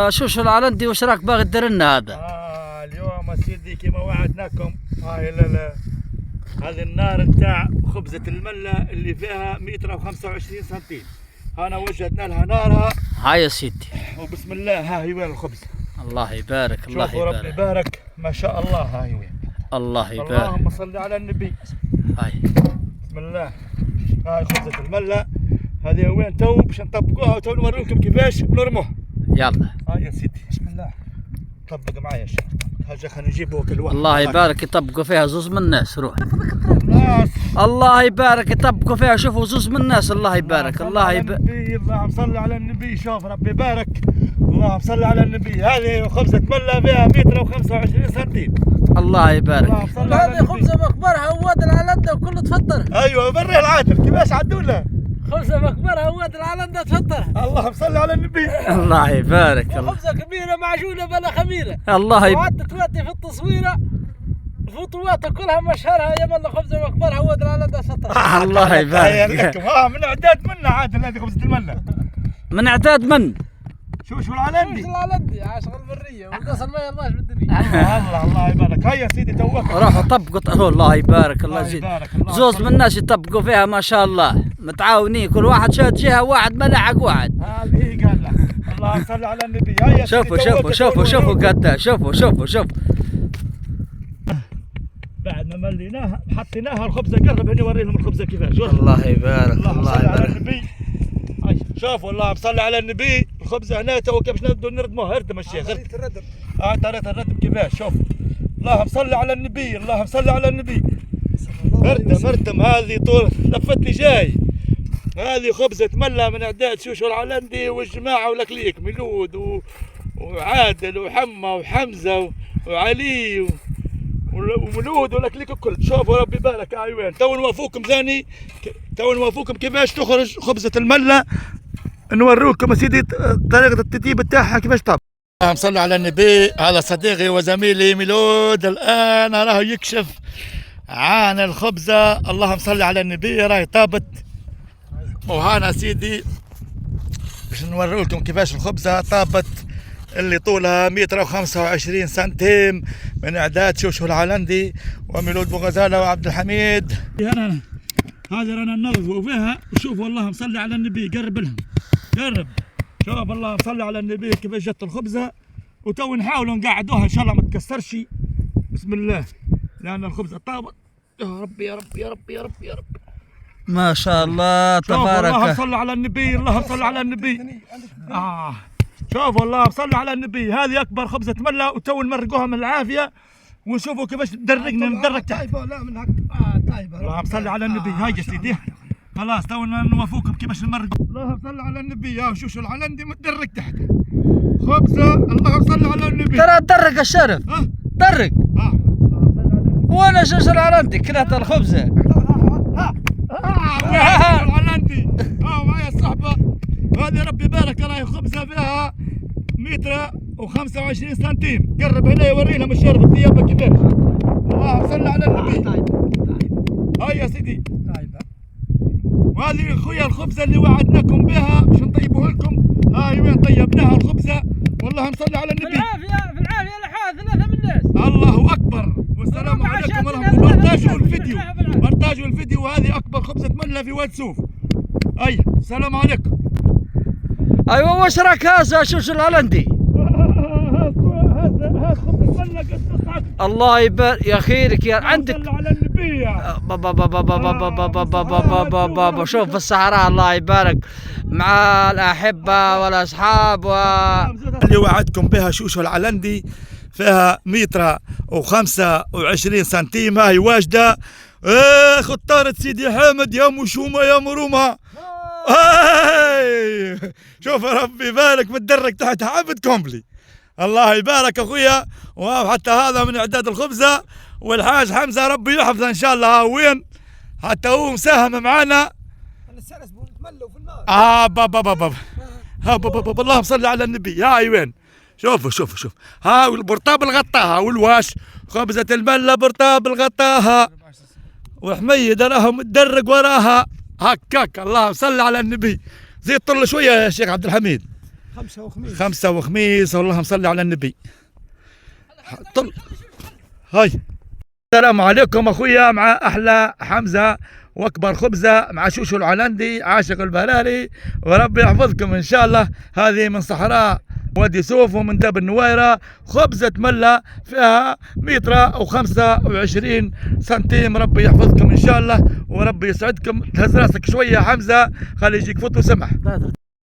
شو العلندي وش راك باغي تدير لنا هذا؟ اليوم سيدي كما وعدناكم هذه النار نتاع خبزة الملة اللي فيها 125 سنتيم. أنا وجدنا لها نارها. هاي يا سيدي. وبسم الله ها هي وين الخبز. الله يبارك الله شوفوا يبارك. ربي يبارك ما شاء الله ها هي وين. الله يبارك. اللهم صل على النبي. هاي. بسم الله. هاي خبزة الملة هذه وين تو باش نطبقوها وتو نوريكم كيفاش نرموها. يلا. هاي يا سيدي بسم الله. طبق معايا يا شيخ. هاجا خلينا نجيبوا كل واحد. الله يبارك يطبقوا فيها زوز من الناس روح. ناس. الله يبارك يطبقوا فيها شوفوا زوز من الناس الله يبارك الله يبارك. اللهم صل على النبي. شوف ربي يبارك. اللهم صل على النبي. هذه خبزة ملة فيها 125 سنتيم. الله يبارك. هذه خبزة مكبرها وواد العلندة وكله تفطر. ايوه بري العادل كيفاش عدونا؟ خبزة مكبرها وواد العلندة تفطر. اللهم صل على النبي. الله يبارك. خبزة كبيرة معجونة بلا خميرة. الله يبارك. وعدت تودي في التصويرة الفطوات كلها مشهرها يا ملا خبزة مكبرها وواد العلندة تفطر. الله يبارك. من اعداد منا عادل هذه خبزة الملة. من اعداد من؟ شو العلندي؟ العلندي عاشق البرية والقصر ما يرضاش بالدنيا. الله يبارك. هيا سيدي توكل. روحوا طبقوا الله يبارك الله يزيد. يبارك. زوز من الناس يطبقوا فيها ما شاء الله متعاونين كل واحد شاد جهه واحد ملعق واحد. هذه قال له اللهم صل على النبي. هيا شوفوا قد شوفوا بعد ما مليناها حطيناها الخبزه. قرب هنا وري لهم الخبزه كيفاش. الله يبارك الله يبارك. شوفوا اللهم صل على النبي. الخبزه هنا تو كيفاش نبداو نردموها. اردم الشيخ طريقه الردم. طريقه الردم كيفاش. شوف اللهم صل على النبي. اللهم صل على النبي. اردم هذه طول لفتني جاي. هذه خبزه مله من اعداد شوشو العلندي والجماعه والاكليك ميلود وعادل وحمى وحمزه وعلي ومولود والاكليك الكل. شوفوا ربي يبارك. وين تو نوافوكم ثاني. تو نوافوكم كيفاش تخرج خبزة الملة. نوروكم سيدي طريقة التطيب تاعها كيفاش طاب. اللهم صل على النبي. هذا صديقي وزميلي ميلود الآن راه يكشف عن الخبزة. اللهم صل على النبي. راهي طابت وهانا سيدي باش نوروكم كيفاش الخبزة طابت اللي طولها 125 سنتيم من اعداد شوشو العلندي وميلود بوغزالة وعبد الحميد. هذه رانا ننظفوا فيها. وشوفوا اللهم صل على النبي. قرب لهم قرب. شوف اللهم صل على النبي كيفاش جت الخبزه. وتو نحاولوا نقعدوها ان شاء الله ما تكسرش. بسم الله لان الخبزه طابت. يا ربي يا ربي يا ربي يا ربي يا ربي ما شاء الله تبارك. اللهم صل على النبي. اللهم صل على النبي. شوفوا اللهم صل على النبي. هذه اكبر خبزه مله وتو نمرقوها من العافيه. ونشوفوا كيفاش ندرقنا ندرق تحت. لا من هك طيبة. اللهم صل على النبي. هاي يا سيدي خلاص تو نوافوكم كيفاش نمرقوا. اللهم صل على النبي. شوشو العلندي متدرق تحت خبزه. اللهم صل على النبي. ترى درق الشرف. درق. وانا شوشو العلندي كلت الخبزه. العلندي معايا الصحبه. هذه ربي يبارك راهي خبزه فيها 125 سنتيم. قرب هنا يوري لهم الشرف الطيابه كيفاش. اللهم صل على النبي. هاي يا سيدي. وهذه خويا الخبزه اللي وعدناكم بها باش نطيبوها لكم. هاي وين طيبناها الخبزه. واللهم صل على النبي. بالعافيه لحال 3 من الناس. الله اكبر. والسلام عليكم ورحمه الله. بارتاجوا الفيديو. وهذه اكبر خبزه مله في واد سوف. السلام عليكم. ايوه واش راك هذا شوشو العلندي. هذا خبز مله قد تصعد. الله يبارك يا خيرك يا عندك. صل على النبي. بابا شوف في الصحراء الله يبارك مع الأحبة والأصحاب اللي وعدكم بها شوشو العلندي فيها 125 سنتيم. هاي واجدة. خطارة سيدي حامد يا مشومة يا مرومة. شوف ربي يبارك متدرك تحت عبد كومبلي. الله يبارك اخويا. وحتى هذا من اعداد الخبزه. والحاج حمزه ربي يحفظه ان شاء الله. وين حتى هو مساهم معنا. انا السرس بنتملوا في النار. اللهم صل على النبي. هاي وين. شوفوا ها البرطاب الغطاها والواش خبزه المله برطاب الغطاها. وحميد راهم متدرق وراها هكاك. اللهم صل على النبي. زيد طل شويه يا شيخ عبد الحميد. خمسة وخميس. اللهم صل على النبي. طل هاي. السلام عليكم اخويا، مع احلى حمزه واكبر خبزه مع شوشو العلندي عاشق البراري، وربي يحفظكم ان شاء الله. هذه من صحراء وادي سوف ومن داب النويره، خبزه مله فيها متر او 25 سنتيم. ربي يحفظكم ان شاء الله وربي يسعدكم. تهز راسك شويه يا حمزه، خلي يجيك فوت وسمح.